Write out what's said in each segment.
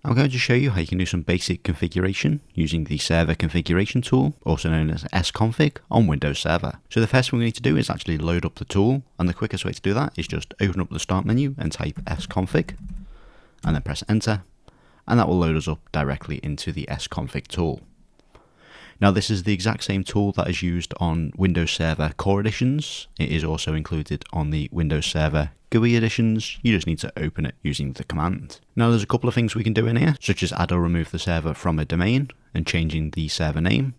I'm going to show you how you can do some basic configuration using the server configuration tool, also known as sconfig, on Windows Server. So the first thing we need to do is actually load up the tool, and the quickest way to do that is just open up the start menu and type sconfig, and then press enter, and that will load us up directly into the sconfig tool. Now this is the exact same tool that is used on Windows Server Core Editions. It is also included on the Windows Server GUI editions. You just need to open it using the command. Now there's a couple of things we can do in here, such as add or remove the server from a domain and changing the server name.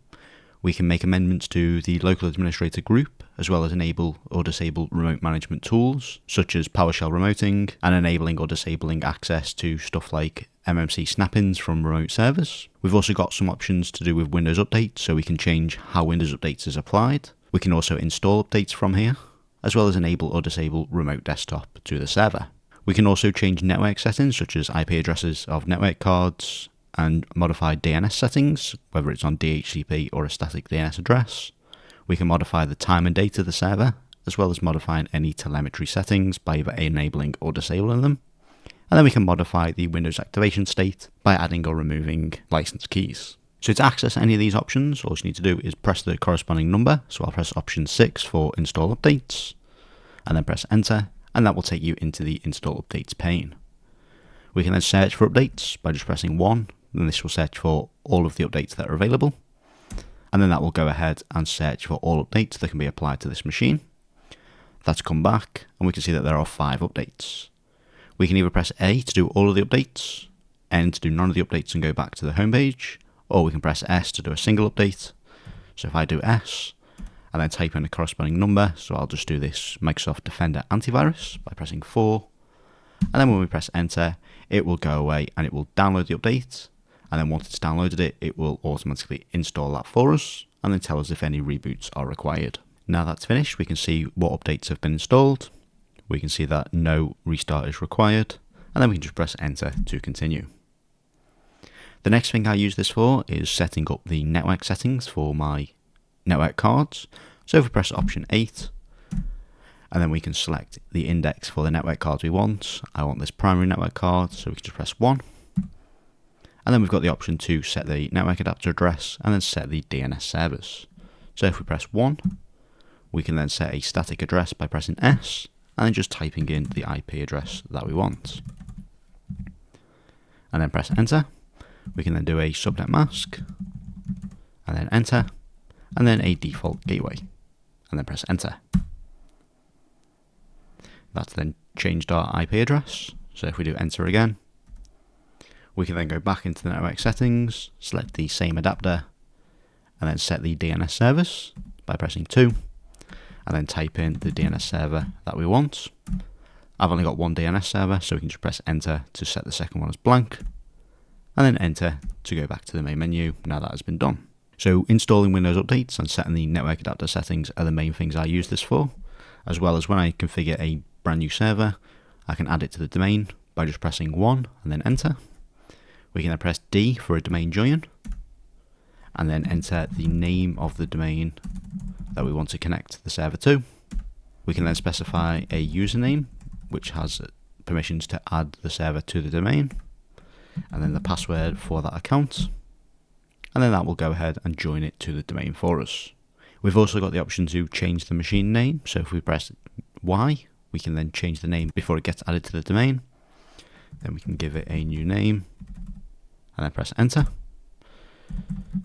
We can make amendments to the local administrator group, as well as enable or disable remote management tools, such as PowerShell remoting, and enabling or disabling access to stuff like MMC snap-ins from remote servers. We've also got some options to do with Windows Updates, so we can change how Windows Updates is applied. We can also install updates from here, as well as enable or disable remote desktop to the server. We can also change network settings, such as IP addresses of network cards, and modify DNS settings, whether it's on DHCP or a static DNS address. We can modify the time and date of the server, as well as modifying any telemetry settings by either enabling or disabling them. And then we can modify the Windows activation state by adding or removing license keys. So to access any of these options, all you need to do is press the corresponding number. So I'll press option 6 for install updates, and then press enter, and that will take you into the install updates pane. We can then search for updates by just pressing 1, and this will search for all of the updates that are available. And then that will go ahead and search for all updates that can be applied to this machine. That's come back, and we can see that there are 5 updates. We can either press A to do all of the updates, N to do none of the updates and go back to the home page, or we can press S to do a single update. So if I do S, and then type in a corresponding number, so I'll just do this Microsoft Defender antivirus by pressing 4, and then when we press enter, it will go away and it will download the update, and then once it's downloaded it, it will automatically install that for us, and then tell us if any reboots are required. Now that's finished, we can see what updates have been installed. We can see that no restart is required, and then we can just press enter to continue. The next thing I use this for is setting up the network settings for my network cards. So if we press option 8, and then we can select the index for the network cards we want. I want this primary network card, so we can just press 1. And then we've got the option to set the network adapter address and then set the DNS servers. So if we press 1, we can then set a static address by pressing S, and then just typing in the IP address that we want. And then press enter. We can then do a subnet mask, and then enter, and then a default gateway, and then press enter. That's then changed our IP address. So if we do enter again, we can then go back into the network settings, select the same adapter, and then set the DNS service by pressing 2. And then type in the DNS server that we want. I've only got one DNS server, so we can just press enter to set the second one as blank, and then enter to go back to the main menu now that has been done. So installing Windows Updates and setting the network adapter settings are the main things I use this for, as well as when I configure a brand new server, I can add it to the domain by just pressing 1 and then enter. We can then press D for a domain join, and then enter the name of the domain that we want to connect the server to. We can then specify a username, which has permissions to add the server to the domain, and then the password for that account, and then that will go ahead and join it to the domain for us. We've also got the option to change the machine name, so if we press Y, we can then change the name before it gets added to the domain. Then we can give it a new name, and then press enter,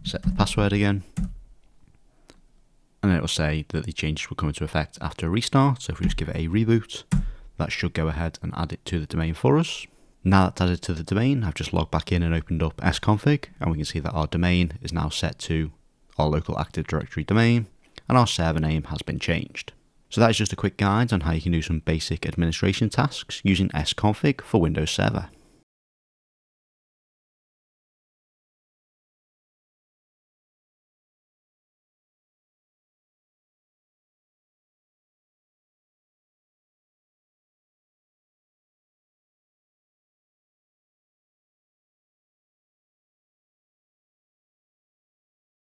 set the password again, and then it will say that the changes will come into effect after a restart. So if we just give it a reboot, that should go ahead and add it to the domain for us. Now that's added to the domain, I've just logged back in and opened up sconfig, and we can see that our domain is now set to our local Active Directory domain, and our server name has been changed. So that is just a quick guide on how you can do some basic administration tasks using sconfig for Windows Server.